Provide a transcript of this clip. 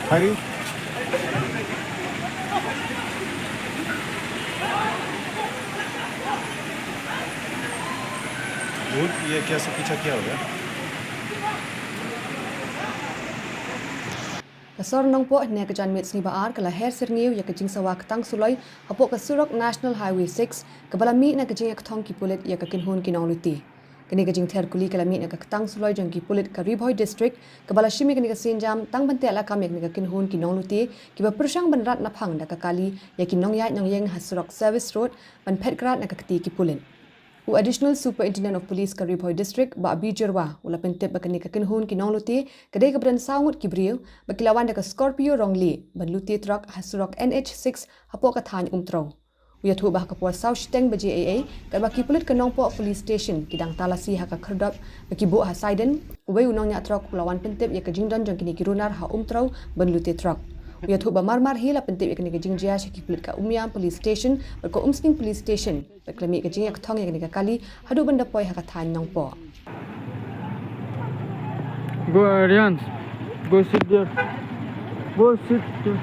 Hari. Good, ये क्या सब पीछा क्या हो गया? Kasor Nongpoh ne kejan mit sni baar kala her sirngiu ya kejing sawak tang suloi hapok kasurok National Highway 6 kabala mi na kejing ek thong ki pulit ya kakinhun ki Nongluti. Kini kejing ther kuli kala mi na tang suloi jong ki pulit ka Ribhoi district kabala shimi kini kasinjam tang bante ala kam yak ni kakinhun ki Nongluti ki ba persang banrat na phang da kakali ya ki Nongyai Nongyeng hasurok service road ban phetgrat na kakti ki pulit. U Additional Superintendent of Police ka Ribhoi District ba Abijirwa ula pentep ba kani kakinhun ki Nongluti kadai ka bran saungut ki briu ba kilawan da ka Scorpio rongli ban luti trok hasurok NH6 hapo ka than umtro. U yathu ba ka por South Steng ba JAA ka ba ki pulit ka Nongpoh Police Station kidang talasi ha ka kherdop ba ki bo ha Saiden u u nongnya trok lawan pentep ya ka jingdon jong kini kirunar ha umtro ban luti trok. Ya tu ba marmar hila pentip yakni ke jingjia shaki pulit ka Umiam Police Station berko Umsting Police Station berklami ke jingyak thong yakni ka kali hadu benda poi haka than Nongpoh. Go Arians, go sit there. Go sit there.